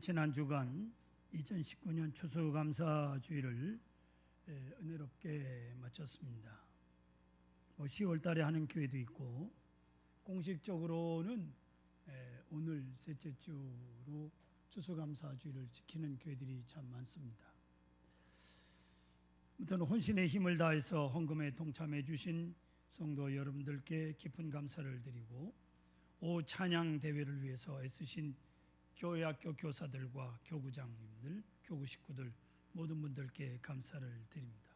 지난 주간 2019년 추수감사주일을 은혜롭게 마쳤습니다. 10월 달에 하는 교회도 있고 공식적으로는 오늘 셋째 주로 추수감사주일을 지키는 교회들이 참 많습니다. 아무튼 혼신의 힘을 다해서 헌금에 동참해 주신 성도 여러분들께 깊은 감사를 드리고 찬양 대회를 위해서 애쓰신 교회 학교 교사들과 교구장님들, 교구 식구들 모든 분들께 감사를 드립니다.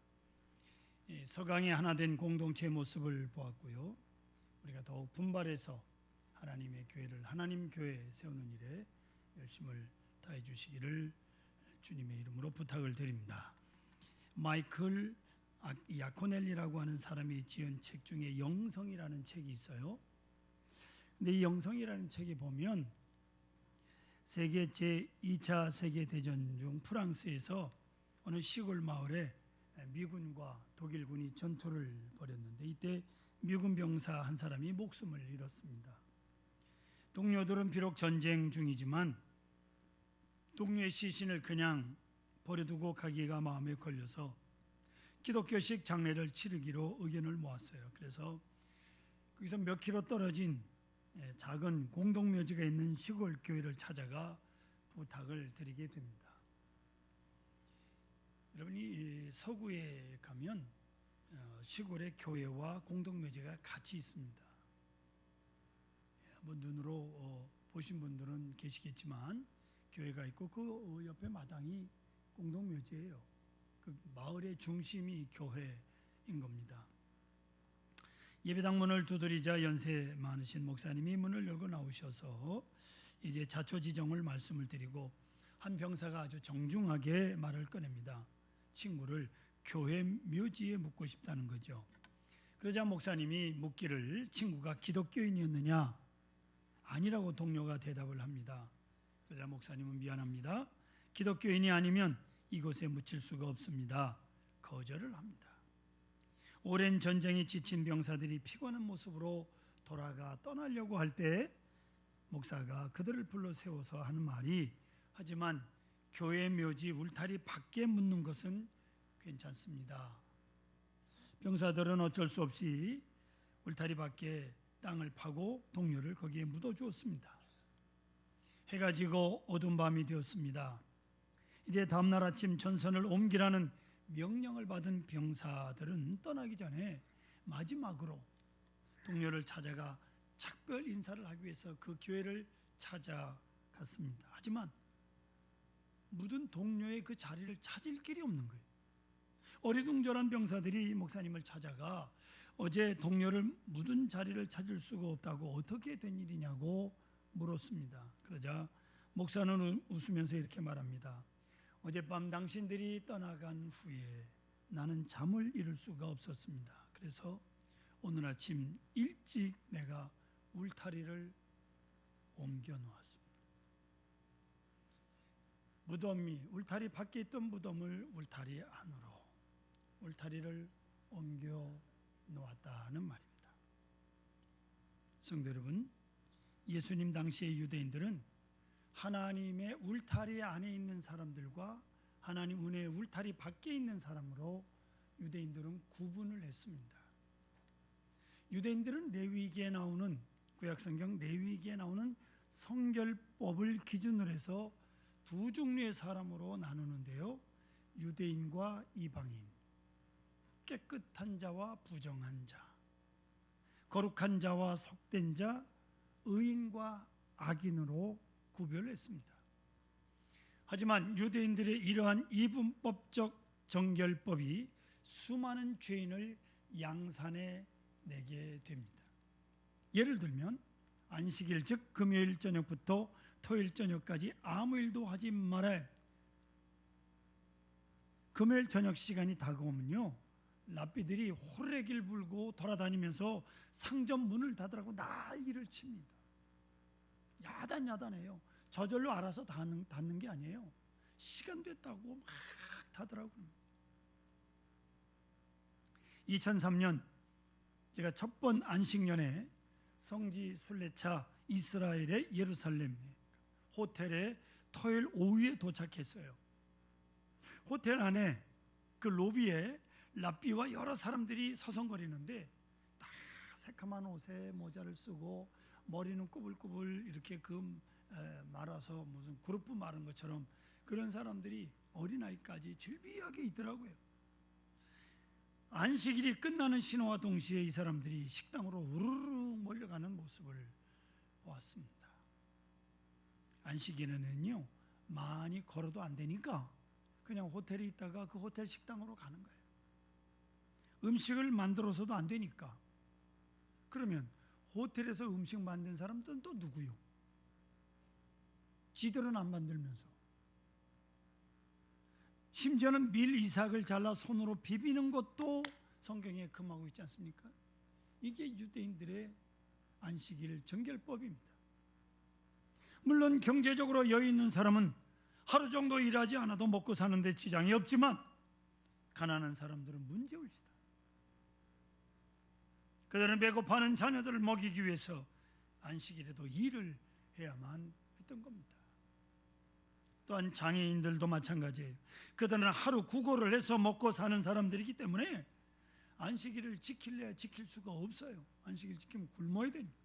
서강의 하나 된 공동체의 모습을 보았고요. 우리가 더욱 분발해서 하나님의 교회를 하나님 교회 세우는 일에 열심을 다해 주시기를 주님의 이름으로 부탁을 드립니다. 마이클 야코넬리라고 하는 사람이 지은 책 중에 영성이라는 책이 있어요. 근데 이 영성이라는 책에 보면 세계 제2차 세계대전 중 프랑스에서 어느 시골 마을에 미군과 독일군이 전투를 벌였는데 이때 미군 병사 한 사람이 목숨을 잃었습니다. 동료들은 비록 전쟁 중이지만 동료의 시신을 그냥 버려두고 가기가 마음에 걸려서 기독교식 장례를 치르기로 의견을 모았어요. 그래서 거기서 몇 킬로 떨어진 작은 공동묘지가 있는 시골 교회를 찾아가 부탁을 드리게 됩니다. 여러분이 서구에 가면 시골의 교회와 공동묘지가 같이 있습니다. 한번 눈으로 보신 분들은 계시겠지만 교회가 있고 그 옆에 마당이 공동묘지예요. 그 마을의 중심이 교회인 겁니다. 예배당 문을 두드리자 연세 많으신 목사님이 문을 열고 나오셔서 이제 자초지종을 말씀을 드리고 한 병사가 아주 정중하게 말을 꺼냅니다. 친구를 교회 묘지에 묻고 싶다는 거죠. 그러자 목사님이 묻기를 친구가 기독교인이었느냐? 아니라고 동료가 대답을 합니다. 그러자 목사님은 미안합니다. 기독교인이 아니면 이곳에 묻힐 수가 없습니다. 거절을 합니다. 오랜 전쟁에 지친 병사들이 피곤한 모습으로 돌아가 떠나려고 할 때 목사가 그들을 불러 세워서 하는 말이 하지만 교회 묘지 울타리 밖에 묻는 것은 괜찮습니다. 병사들은 어쩔 수 없이 울타리 밖에 땅을 파고 동료를 거기에 묻어 주었습니다. 해가 지고 어두운 밤이 되었습니다. 이제 다음날 아침 전선을 옮기라는 명령을 받은 병사들은 떠나기 전에 마지막으로 동료를 찾아가 작별 인사를 하기 위해서 그 교회를 찾아갔습니다. 하지만 묻은 동료의 그 자리를 찾을 길이 없는 거예요. 어리둥절한 병사들이 목사님을 찾아가 어제 동료를 묻은 자리를 찾을 수가 없다고 어떻게 된 일이냐고 물었습니다. 그러자 목사는 웃으면서 이렇게 말합니다. 어젯밤 당신들이 떠나간 후에 나는 잠을 이룰 수가 없었습니다. 그래서 오늘 아침 일찍 내가 울타리를 옮겨 놓았습니다. 무덤이 울타리 밖에 있던 무덤을 울타리 안으로 울타리를 옮겨 놓았다는 말입니다. 성도 여러분, 예수님 당시의 유대인들은 하나님의 울타리 안에 있는 사람들과 하나님 은혜의 울타리 밖에 있는 사람으로 유대인들은 구분을 했습니다. 유대인들은 레위기에 나오는 구약성경 레위기에 나오는 성결법을 기준으로 해서 두 종류의 사람으로 나누는데요. 유대인과 이방인, 깨끗한 자와 부정한 자, 거룩한 자와 속된 자, 의인과 악인으로 구별했습니다. 하지만 유대인들의 이러한 이분법적 정결법이 수많은 죄인을 양산해 내게 됩니다. 예를 들면 안식일 즉 금요일 저녁부터 토요일 저녁까지 아무 일도 하지 말아야 금요일 저녁 시간이 다가오면요 랍비들이 호래기를 불고 돌아다니면서 상점 문을 닫으라고 난리를 칩니다. 야단해요. 저절로 알아서 닫는 게 아니에요. 시간 됐다고 막 닫으라고. 2003년 제가 첫 번 안식년에 성지 순례차 이스라엘의 예루살렘 호텔에 토요일 오후에 도착했어요. 호텔 안에 그 로비에 랍비와 여러 사람들이 서성거리는데 다 새카만 옷에 모자를 쓰고 머리는 꾸불꾸불 이렇게 말아서 무슨 그룹 마른 것처럼 그런 사람들이 어린아이까지 즐비하게 있더라고요. 안식일이 끝나는 신호와 동시에 이 사람들이 식당으로 우르르 몰려가는 모습을 보았습니다. 안식일에는요 많이 걸어도 안 되니까 그냥 호텔에 있다가 그 호텔 식당으로 가는 거예요. 음식을 만들어서도 안 되니까. 그러면 호텔에서 음식 만든 사람들은 또 누구요? 지들은 안 만들면서. 심지어는 밀 이삭을 잘라 손으로 비비는 것도 성경에 금하고 있지 않습니까? 이게 유대인들의 안식일 정결법입니다. 물론 경제적으로 여유 있는 사람은 하루 정도 일하지 않아도 먹고 사는데 지장이 없지만 가난한 사람들은 문제올시다. 그들은 배고파하는 자녀들을 먹이기 위해서 안식일에도 일을 해야만 했던 겁니다. 또한 장애인들도 마찬가지예요. 그들은 하루 구걸을 해서 먹고 사는 사람들이기 때문에 안식일을 지킬래야 지킬 수가 없어요. 안식일 지키면 굶어야 되니까.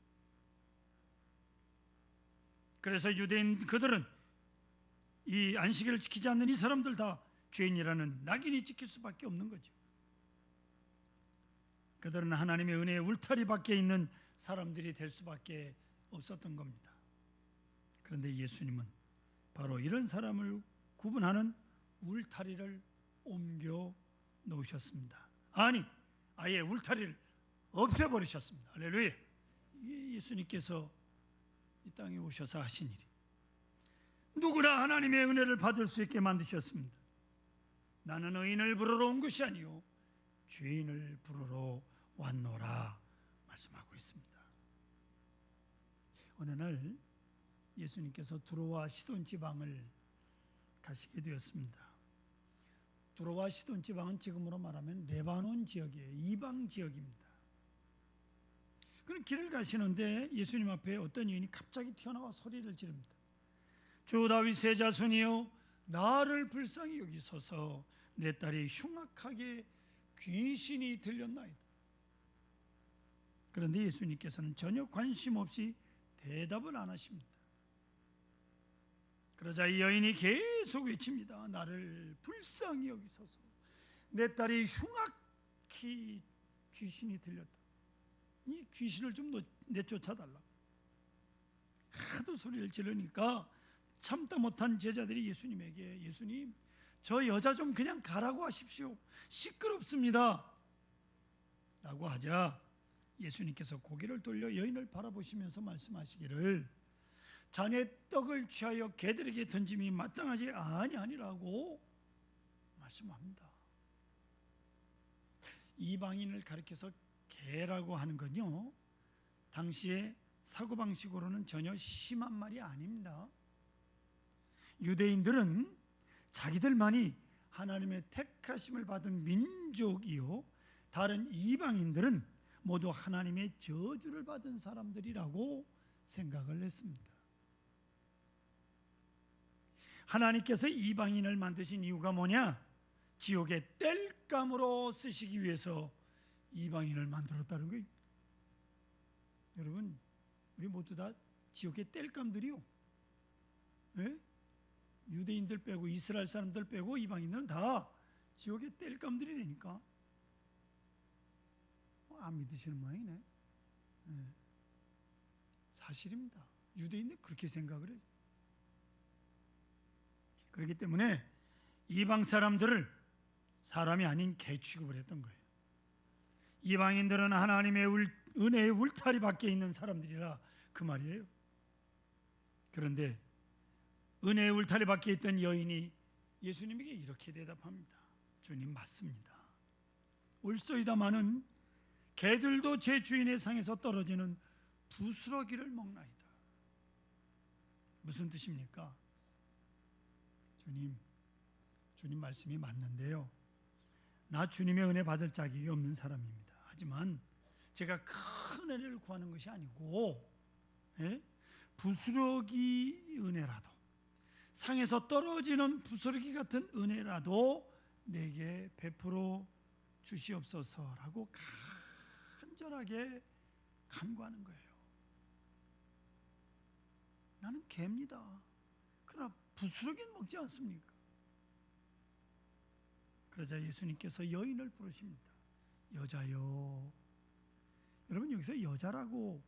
그래서 유대인 그들은 이 안식일을 지키지 않는 이 사람들 다 죄인이라는 낙인이 찍힐 수밖에 없는 거죠. 그들은 하나님의 은혜의 울타리 밖에 있는 사람들이 될 수밖에 없었던 겁니다. 그런데 예수님은 바로 이런 사람을 구분하는 울타리를 옮겨 놓으셨습니다. 아니, 아예 울타리를 없애버리셨습니다. 할렐루야. 예수님께서 이 땅에 오셔서 하신 일이 누구나 하나님의 은혜를 받을 수 있게 만드셨습니다. 나는 의인을 부르러 온 것이 아니요 죄인을 부르러 왔노라 말씀하고 있습니다. 어느 날 예수님께서 두로와 시돈 지방을 가시게 되었습니다. 두로와 시돈 지방은 지금으로 말하면 레바논 지역이에요. 이방 지역입니다. 그럼 길을 가시는데 예수님 앞에 어떤 여인이 갑자기 튀어나와 소리를 지릅니다. 주 다윗의 자손이여 나를 불쌍히 여기소서. 내 딸이 흉악하게 귀신이 들렸나이다. 그런데 예수님께서는 전혀 관심 없이 대답을 안 하십니다. 그러자 이 여인이 계속 외칩니다. 나를 불쌍히 여기소서. 내 딸이 흉악히 귀신이 들렸다. 이 귀신을 좀 내쫓아달라. 하도 소리를 지르니까 참다 못한 제자들이 예수님에게 예수님 저 여자 좀 그냥 가라고 하십시오. 시끄럽습니다. 라고 하자 예수님께서 고개를 돌려 여인을 바라보시면서 말씀하시기를 자네 떡을 취하여 개들에게 던짐이 마땅하지 아니라고 말씀합니다. 이방인을 가리켜서 개라고 하는 건요 당시의 사고방식으로는 전혀 심한 말이 아닙니다. 유대인들은 자기들만이 하나님의 택하심을 받은 민족이요 다른 이방인들은 모두 하나님의 저주를 받은 사람들이라고 생각을 했습니다. 하나님께서 이방인을 만드신 이유가 뭐냐? 지옥의 땔감으로 쓰시기 위해서 이방인을 만들었다는 거예요. 여러분 우리 모두 다 지옥의 땔감들이요. 네? 유대인들 빼고 이스라엘 사람들 빼고 이방인들은 다 지옥의 땔감들이라니까. 안 믿으시는 모양이네. 네. 사실입니다. 유대인들 그렇게 생각을 해요. 그렇기 때문에 이방 사람들을 사람이 아닌 개 취급을 했던 거예요. 이방인들은 하나님의 은혜의 울타리 밖에 있는 사람들이라 그 말이에요. 그런데 은혜의 울타리 밖에 있던 여인이 예수님에게 이렇게 대답합니다. 주님 맞습니다. 올소이다마는 개들도 제 주인의 상에서 떨어지는 부스러기를 먹나이다. 무슨 뜻입니까? 주님 말씀이 맞는데요. 나 주님의 은혜 받을 자격이 없는 사람입니다. 하지만 제가 큰 은혜를 구하는 것이 아니고 부스러기 은혜라도 상에서 떨어지는 부스러기 같은 은혜라도 내게 베풀어 주시옵소서라고 간절하게 간구하는 거예요. 나는 개입니다. 그러나 부스러기는 먹지 않습니까? 그러자 예수님께서 여인을 부르십니다. 여자요. 여러분, 여기서 여자라고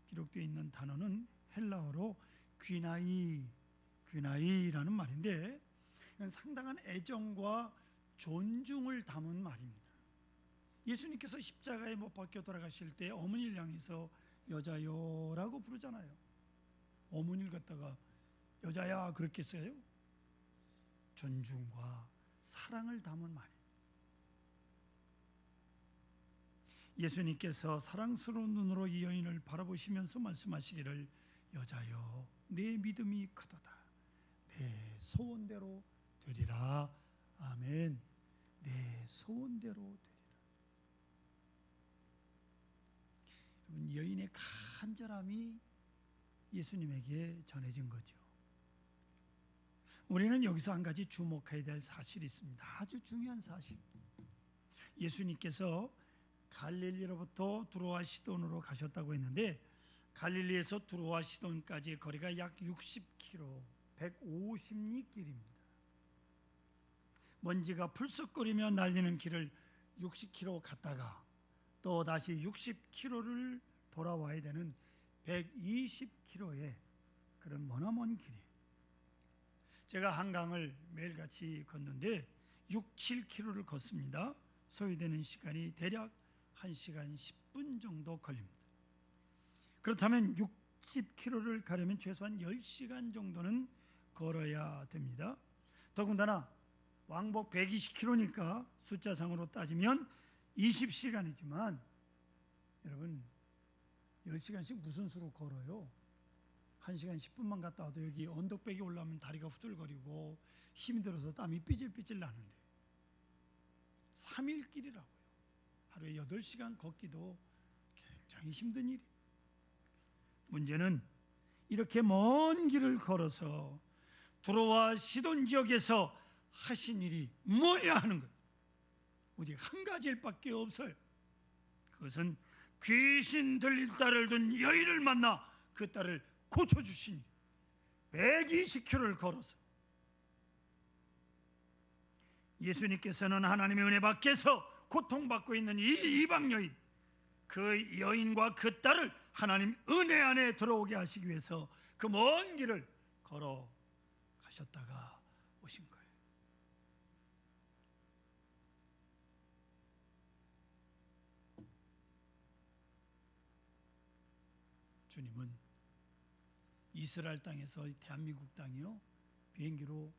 기록되어 있는 단어는 헬라어로 귀나이라는 말인데, 이건 상당한 애정과 존중을 담은 말입니다. 예수님께서 십자가에 못 박혀 돌아가실 때 어머니를 향해서 여자요라고 부르잖아요. 어머니를 갖다가 여자야 그렇게 써요? 존중과 사랑을 담은 말이에요. 예수님께서 사랑스러운 눈으로 이 여인을 바라보시면서 말씀하시기를, 여자여, 내 믿음이 크도다. 내 소원대로 되리라. 아멘. 내 소원대로 되리라. 여러분, 여인의 간절함이 예수님에게 전해진 거죠. 우리는 여기서 한 가지 주목해야 될 사실이 있습니다. 아주 중요한 사실. 예수님께서 갈릴리로부터 두로와 시돈으로 가셨다고 했는데, 갈릴리에서 두로와 시돈까지의 거리가 약 60km, 150리 길입니다. 먼지가 풀썩거리며 날리는 길을 60km 갔다가 또 다시 60km를 돌아와야 되는 120km의 그런 머나먼 길이에요. 제가 한강을 매일같이 걷는데 6, 7km를 걷습니다. 소요되는 시간이 대략 1시간 10분 정도 걸립니다. 그렇다면 60km를 가려면 최소한 10시간 정도는 걸어야 됩니다. 더군다나 왕복 120km니까 숫자상으로 따지면 20시간이지만 여러분, 10시간씩 무슨 수로 걸어요? 1시간 10분만 갔다 와도 여기 언덕백이 올라오면 다리가 후들거리고 힘들어서 땀이 삐질삐질 나는데 3일 길이라고요. 하루에 8시간 걷기도 굉장히 힘든 일이에요. 문제는 이렇게 먼 길을 걸어서 두로와 시돈 지역에서 하신 일이 뭐냐 하는 거예요. 오직 한 가지 일밖에 없어요. 그것은 귀신 들린 딸을 둔 여인을 만나 그 딸을 고쳐주신 일. 120km를 걸어서 예수님께서는 하나님의 은혜 밖에서 고통받고 있는 이 이방 여인, 그 여인과 그 딸을 하나님 은혜 안에 들어오게 하시기 위해서 그 먼 길을 걸어 가셨다가 오신 거예요. 주님은 이스라엘 땅에서 대한민국 땅이요, 비행기로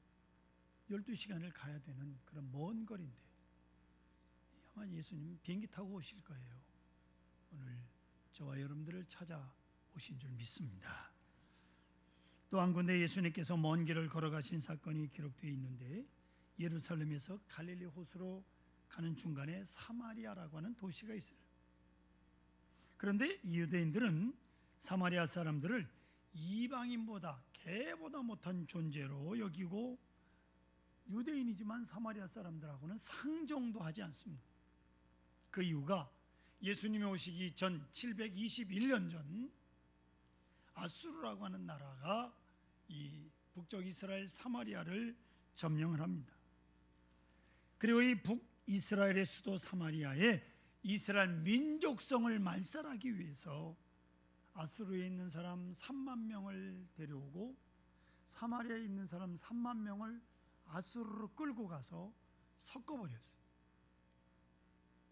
12시간을 가야 되는 그런 먼 거리인데 아마 예수님 비행기 타고 오실 거예요. 오늘 저와 여러분들을 찾아오신 줄 믿습니다. 또 한 군데 예수님께서 먼 길을 걸어가신 사건이 기록되어 있는데, 예루살렘에서 갈릴리 호수로 가는 중간에 사마리아라고 하는 도시가 있어요. 그런데 유대인들은 사마리아 사람들을 이방인보다 개보다 못한 존재로 여기고, 유대인이지만 사마리아 사람들하고는 상종도 하지 않습니다. 그 이유가 예수님이 오시기 전 721년 전 아수르라고 하는 나라가 이 북쪽 이스라엘 사마리아를 점령을 합니다. 그리고 이 북이스라엘의 수도 사마리아에 이스라엘 민족성을 말살하기 위해서 아수르에 있는 사람 3만 명을 데려오고 사마리아에 있는 사람 3만 명을 아수르로 끌고 가서 섞어버렸어요.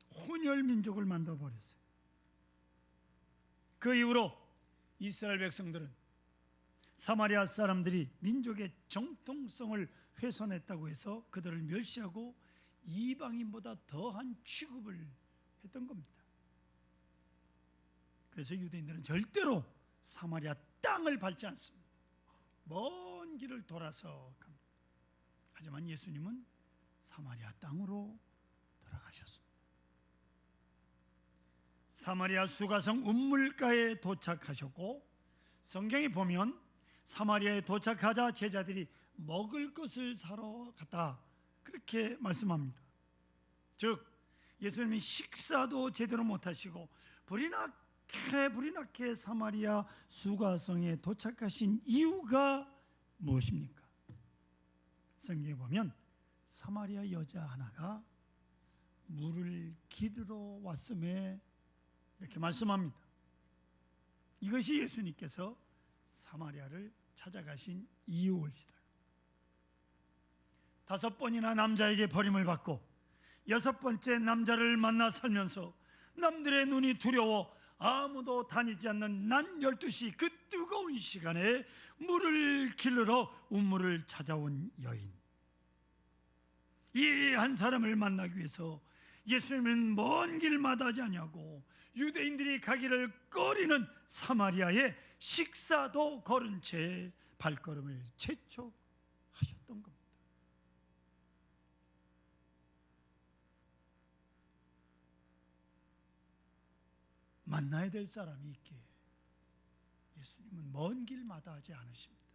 혼혈 민족을 만들어버렸어요. 그 이후로 이스라엘 백성들은 사마리아 사람들이 민족의 정통성을 훼손했다고 해서 그들을 멸시하고 이방인보다 더한 취급을 했던 겁니다. 그래서 유대인들은 절대로 사마리아 땅을 밟지 않습니다. 먼 길을 돌아서 갑니다. 하지만 예수님은 사마리아 땅으로 들어가셨습니다. 사마리아 수가성 운물가에 도착하셨고, 성경에 보면 사마리아에 도착하자 제자들이 먹을 것을 사러 갔다, 그렇게 말씀합니다. 즉 예수님이 식사도 제대로 못하시고 불이 나게 사마리아 수가성에 도착하신 이유가 무엇입니까? 성경에 보면 사마리아 여자 하나가 물을 기르러 왔음에 이렇게 말씀합니다. 이것이 예수님께서 사마리아를 찾아가신 이유일시다. 5번이나 남자에게 버림을 받고 6번째 남자를 만나 살면서 남들의 눈이 두려워 아무도 다니지 않는 낮 12시 그 뜨거운 시간에 물을 길르러 우물을 찾아온 여인, 이 한 사람을 만나기 위해서 예수님은 먼 길 마다하지 아니하고 유대인들이 가기를 꺼리는 사마리아에 식사도 거른 채 발걸음을 재촉하셨던 겁니다. 만나야 될 사람이 있기에 예수님은 먼 길 마다하지 않으십니다.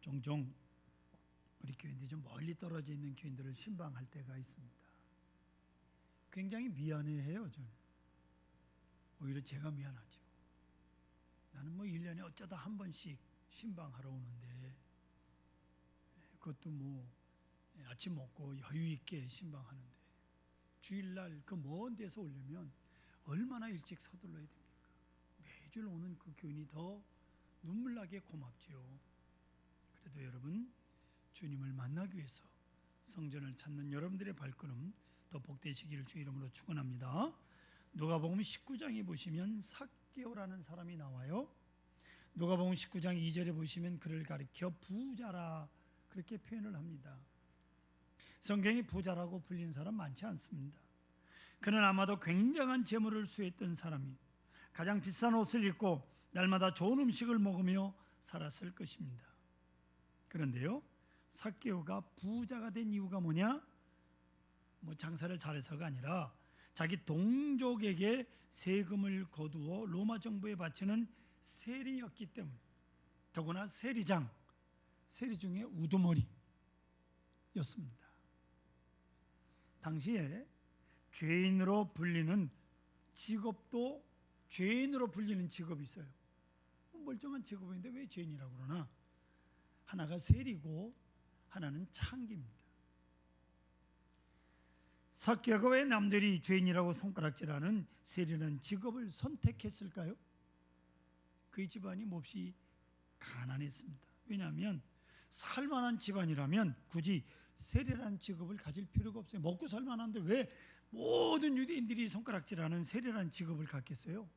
종종 우리 교인들이 좀 멀리 떨어져 있는 교인들을 신방할 때가 있습니다. 굉장히 미안해해요. 저는 오히려 제가 미안하죠. 나는 1년에 어쩌다 한 번씩 신방하러 오는데, 그것도 아침 먹고 여유 있게 신방하는데 주일날 그 먼 데서 오려면 얼마나 일찍 서둘러야 됩니까? 매주 오는 그 교인이 더 눈물나게 고맙지요. 그래도 여러분, 주님을 만나기 위해서 성전을 찾는 여러분들의 발걸음 더 복되시기를 주 이름으로 축원합니다. 누가복음 19장에 보시면 삭개오라는 사람이 나와요. 누가복음 19장 2절에 보시면 그를 가리켜 부자라 그렇게 표현을 합니다. 성경이 부자라고 불린 사람 많지 않습니다. 그는 아마도 굉장한 재물을 수했던 사람이 가장 비싼 옷을 입고 날마다 좋은 음식을 먹으며 살았을 것입니다. 그런데요, 삭개오가 부자가 된 이유가 뭐냐? 장사를 잘해서가 아니라 자기 동족에게 세금을 거두어 로마 정부에 바치는 세리였기 때문에, 더구나 세리장, 세리 중에 우두머리였습니다. 당시에 죄인으로 불리는 직업도, 죄인으로 불리는 직업이 있어요. 멀쩡한 직업인데 왜 죄인이라고 그러나? 하나가 세리고 하나는 창기입니다. 삭개오가 왜 남들이 죄인이라고 손가락질하는 세리라는 직업을 선택했을까요? 그의 집안이 몹시 가난했습니다. 왜냐하면 살만한 집안이라면 굳이 세리라는 직업을 가질 필요가 없어요. 먹고 살만한데 왜 모든 유대인들이 손가락질하는 세리라는 직업을 갖겠어요?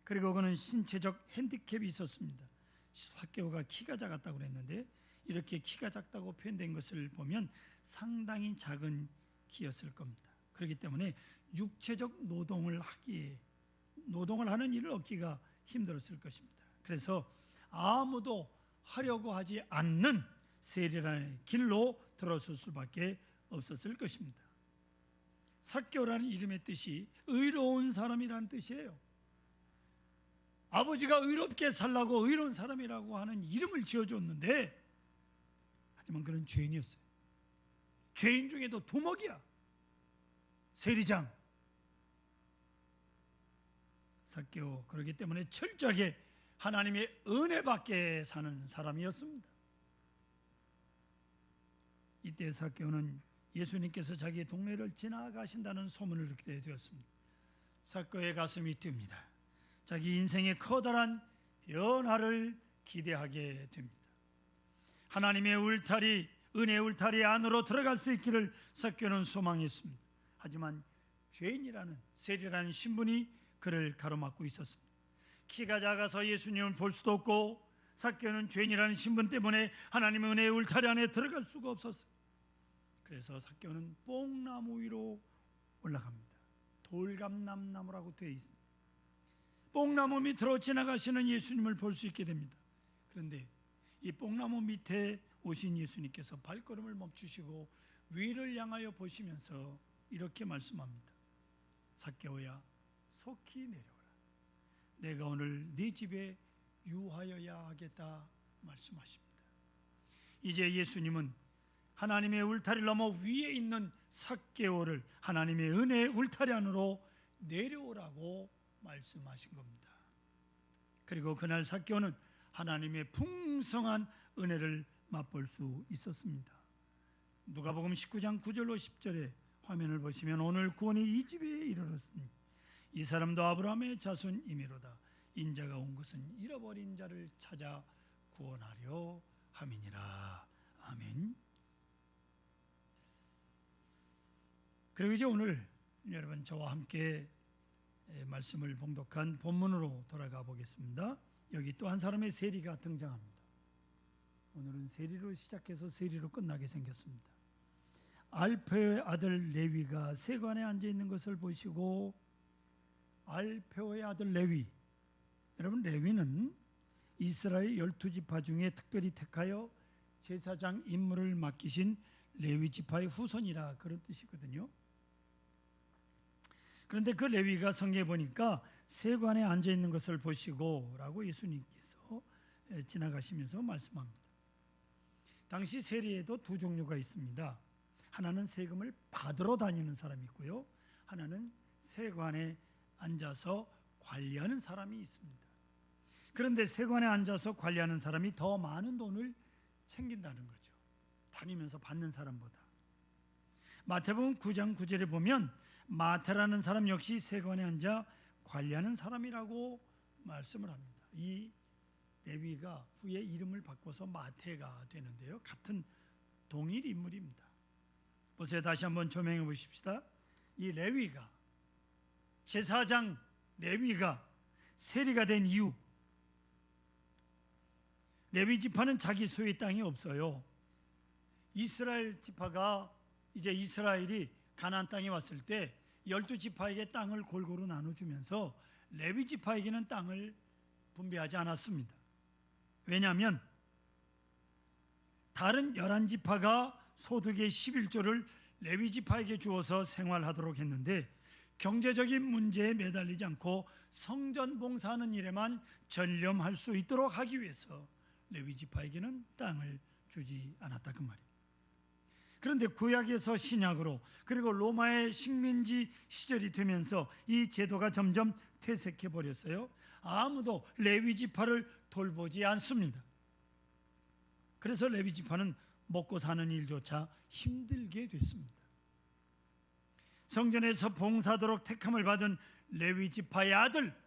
그리고 그는 신체적 핸디캡이 있었습니다. 삭개오가 키가 작았다고 그랬는데, 이렇게 키가 작다고 표현된 것을 보면 상당히 작은 키였을 겁니다. 그렇기 때문에 육체적 노동을 하는 일을 얻기가 힘들었을 것입니다. 그래서 아무도 하려고 하지 않는 세리라는 길로 들어설 수밖에 없었을 것입니다. 삭개오라는 이름의 뜻이 의로운 사람이라는 뜻이에요. 아버지가 의롭게 살라고 의로운 사람이라고 하는 이름을 지어줬는데, 하지만 그는 죄인이었어요. 죄인 중에도 두목이야. 세리장 삭개오. 그렇기 때문에 철저하게 하나님의 은혜 밖에 사는 사람이었습니다. 이때 삭개오는 예수님께서 자기 동네를 지나가신다는 소문을 듣게 되었습니다. 삭개오의 가슴이 뜁니다. 자기 인생의 커다란 변화를 기대하게 됩니다. 하나님의 울타리, 은혜의 울타리 안으로 들어갈 수 있기를 삭개오는 소망했습니다. 하지만 죄인이라는, 세리라는 신분이 그를 가로막고 있었습니다. 키가 작아서 예수님을 볼 수도 없고, 삭개오는 죄인이라는 신분 때문에 하나님의 은혜의 울타리 안에 들어갈 수가 없었어요. 그래서 삭개오는 뽕나무 위로 올라갑니다. 돌감람나무라고 되어 있습니다. 뽕나무 밑으로 지나가시는 예수님을 볼 수 있게 됩니다. 그런데 이 뽕나무 밑에 오신 예수님께서 발걸음을 멈추시고 위를 향하여 보시면서 이렇게 말씀합니다. 삭개오야 속히 내려오라. 내가 오늘 네 집에 유하여야 하겠다 말씀하십니다. 이제 예수님은 하나님의 울타리를 넘어 위에 있는 삭개오를 하나님의 은혜의 울타리 안으로 내려오라고 말씀하신 겁니다. 그리고 그날 삭개오는 하나님의 풍성한 은혜를 맛볼 수 있었습니다. 누가복음 19장 9절로 10절에 화면을 보시면 오늘 구원이 이 집에 이르렀으니 이 사람도 아브라함의 자손이미로다. 인자가 온 것은 잃어버린 자를 찾아 구원하려 함이니라. 아멘. 그리고 이제 오늘 여러분 저와 함께 말씀을 봉독한 본문으로 돌아가 보겠습니다. 여기 또 한 사람의 세리가 등장합니다. 오늘은 세리로 시작해서 세리로 끝나게 생겼습니다. 알페오의 아들 레위가 세관에 앉아 있는 것을 보시고, 알페오의 아들 레위, 여러분 레위는 이스라엘 12지파 중에 특별히 택하여 제사장 임무를 맡기신 레위 지파의 후손이라 그런 뜻이거든요. 그런데 그 레위가 성경에 보니까 세관에 앉아 있는 것을 보시고 라고 예수님께서 지나가시면서 말씀합니다. 당시 세리에도 두 종류가 있습니다. 하나는 세금을 받으러 다니는 사람이 있고요, 하나는 세관에 앉아서 관리하는 사람이 있습니다. 그런데 세관에 앉아서 관리하는 사람이 더 많은 돈을 챙긴다는 거죠, 다니면서 받는 사람보다. 마태복음 9장 9절에 보면 마태라는 사람 역시 세관에 앉아 관리하는 사람이라고 말씀을 합니다. 이 레위가 후에 이름을 바꿔서 마태가 되는데요, 같은 동일 인물입니다. 보세요. 다시 한번 조명해 보십시다. 이 레위가, 제사장 레위가 세리가 된 이유, 레위 지파는 자기 소유의 땅이 없어요. 이스라엘 지파가 이제 이스라엘이 가나안 땅에 왔을 때 12지파에게 땅을 골고루 나눠주면서 레위 지파에게는 땅을 분배하지 않았습니다. 왜냐하면 다른 11지파가 소득의 11조를 레위 지파에게 주어서 생활하도록 했는데, 경제적인 문제에 매달리지 않고 성전 봉사하는 일에만 전념할 수 있도록 하기 위해서 레위 지파에게는 땅을 주지 않았다 그 말이에요. 그런데 구약에서 신약으로, 그리고 로마의 식민지 시절이 되면서 이 제도가 점점 퇴색해 버렸어요. 아무도 레위 지파를 돌보지 않습니다. 그래서 레위 지파는 먹고 사는 일조차 힘들게 됐습니다. 성전에서 봉사하도록 택함을 받은 레위 지파의 아들,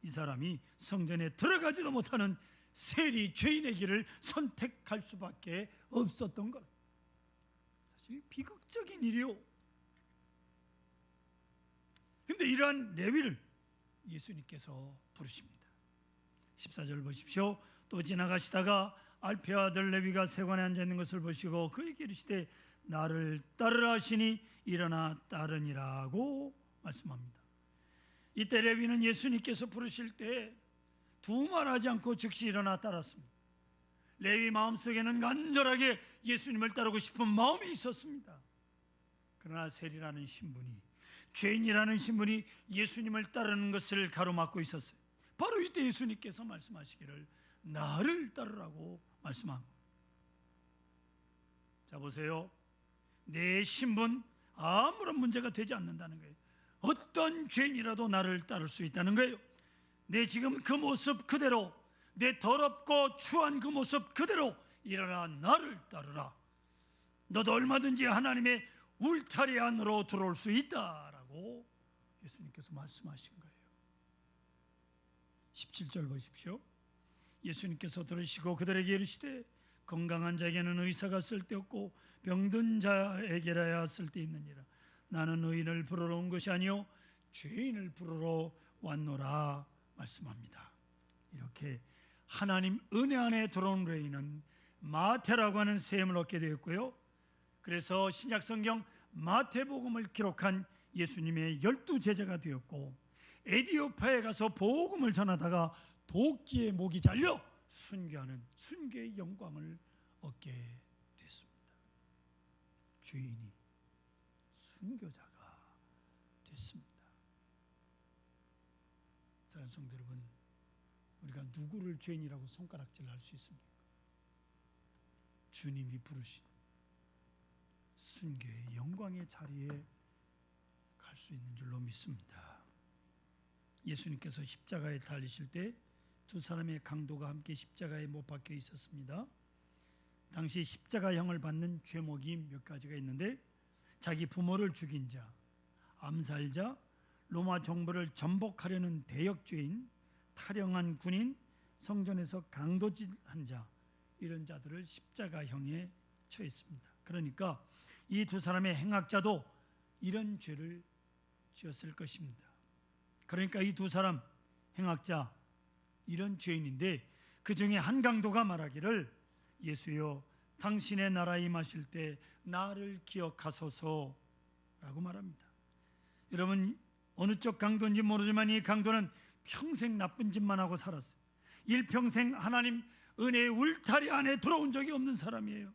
이 사람이 성전에 들어가지도 못하는 세리 죄인의 길을 선택할 수밖에 없었던 것. 사실 비극적인 일이요. 그런데 이러한 레위를 예수님께서 부르십니다. 14절 보십시오. 또 지나가시다가 알페오 아들 레위가 세관에 앉아 있는 것을 보시고 그에게 이르시되 나를 따르라 하시니 일어나 따르니라고 말씀합니다. 이때 레위는 예수님께서 부르실 때 두말하지 않고 즉시 일어나 따랐습니다. 레위 마음속에는 간절하게 예수님을 따르고 싶은 마음이 있었습니다. 그러나 세리라는 신분이, 죄인이라는 신분이 예수님을 따르는 것을 가로막고 있었어요. 바로 이때 예수님께서 말씀하시기를 나를 따르라고 말씀한 겁니다. 자 보세요. 내 신분 아무런 문제가 되지 않는다는 거예요. 어떤 죄인이라도 나를 따를 수 있다는 거예요. 내 지금 그 모습 그대로, 내 더럽고 추한 그 모습 그대로 일어나 나를 따르라. 너도 얼마든지 하나님의 울타리 안으로 들어올 수 있다라고 예수님께서 말씀하신 거예요. 17절 보십시오. 예수님께서 들으시고 그들에게 이르시되 건강한 자에게는 의사가 쓸데없고 병든 자에게라야 쓸데있느니라. 나는 의인을 부르러 온 것이 아니요 죄인을 부르러 왔노라 말씀합니다. 이렇게 하나님 은혜 안에 들어온 레위는 마태라고 하는 세임을 얻게 되었고요, 그래서 신약성경 마태복음을 기록한 예수님의 12제자가 되었고, 에디오파에 가서 복음을 전하다가 도끼에 목이 잘려 순교하는 순교의 영광을 얻게 됐습니다. 죄인이 순교자가 했습니다. 사랑하는 성도 여러분, 우리가 누구를 죄인이라고 손가락질할 수 있습니까? 주님이 부르신 순교의 영광의 자리에 갈 수 있는 줄로 믿습니다. 예수님께서 십자가에 달리실 때 두 사람의 강도가 함께 십자가에 못 박혀 있었습니다. 당시 십자가형을 받는 죄목이 몇 가지가 있는데, 자기 부모를 죽인 자, 암살자, 로마 정부를 전복하려는 대역죄인, 탈영한 군인, 성전에서 강도질한 자, 이런 자들을 십자가형에 처했습니다. 그러니까 이 두 사람의 행악자도 이런 죄를 지었을 것입니다. 그러니까 이 두 사람 행악자, 이런 죄인인데 그 중에 한 강도가 말하기를, 예수여 당신의 나라에 임하실 때 나를 기억하소서 라고 말합니다. 여러분, 어느 쪽 강도인지 모르지만 이 강도는 평생 나쁜 짓만 하고 살았어요. 일평생 하나님 은혜의 울타리 안에 들어온 적이 없는 사람이에요.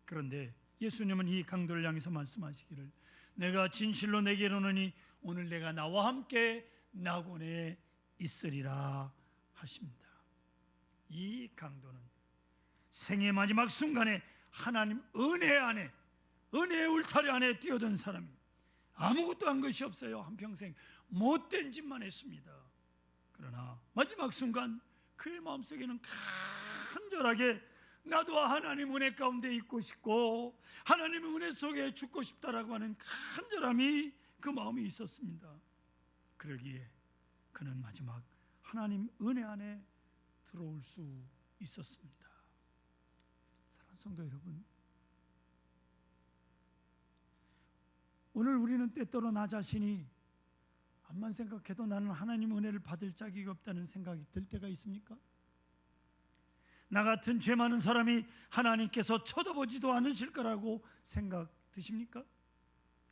그런데 예수님은 이 강도를 향해서 말씀하시기를, 내가 진실로 내게 이르노니 오늘 내가 나와 함께 낙원에 있으리라 하십니다. 이 강도는 생의 마지막 순간에 하나님 은혜 안에, 은혜의 울타리 안에 뛰어든 사람이에요. 아무것도 한 것이 없어요. 한평생 못된 짓만 했습니다. 그러나 마지막 순간 그의 마음속에는 간절하게 나도 하나님 은혜 가운데 있고 싶고 하나님의 은혜 속에 죽고 싶다라고 하는 간절함이 그 마음이 있었습니다. 그러기에 그는 마지막 하나님 은혜 안에 들어올 수 있었습니다. 사랑하는 성도 여러분, 오늘 우리는 때때로 나 자신이 암만 생각해도 나는 하나님 은혜를 받을 자격이 없다는 생각이 들 때가 있습니까? 나 같은 죄 많은 사람이 하나님께서 쳐다보지도 않으실 거라고 생각 드십니까?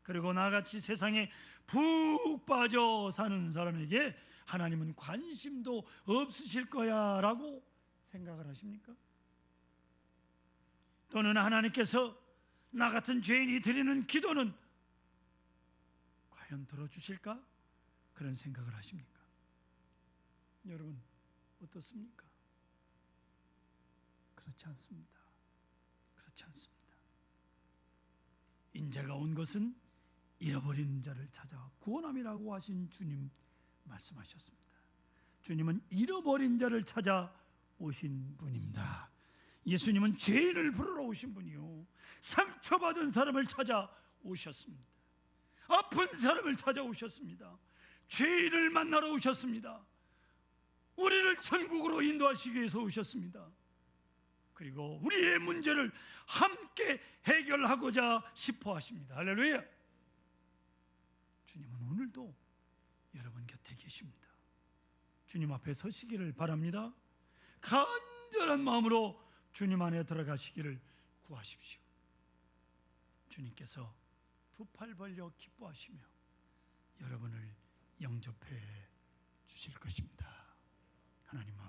그리고 나같이 세상에 푹 빠져 사는 사람에게 하나님은 관심도 없으실 거야 라고 생각을 하십니까? 또는 하나님께서 나 같은 죄인이 드리는 기도는 과연 들어주실까? 그런 생각을 하십니까? 여러분 어떻습니까? 그렇지 않습니다. 그렇지 않습니다. 인자가 온 것은 잃어버린 자를 찾아 구원함이라고 하신 주님 말씀하셨습니다. 주님은 잃어버린 자를 찾아 오신 분입니다. 예수님은 죄인을 부르러 오신 분이요, 상처받은 사람을 찾아 오셨습니다. 아픈 사람을 찾아오셨습니다. 죄인을 만나러 오셨습니다. 우리를 천국으로 인도하시기 위해서 오셨습니다. 그리고 우리의 문제를 함께 해결하고자 싶어 하십니다. 할렐루야. 주님은 오늘도 여러분 곁에 계십니다. 주님 앞에 서시기를 바랍니다. 간절한 마음으로 주님 안에 들어가시기를 구하십시오. 주님께서 두 팔 벌려 기뻐하시며 여러분을 영접해 주실 것입니다. 하나님 아버지,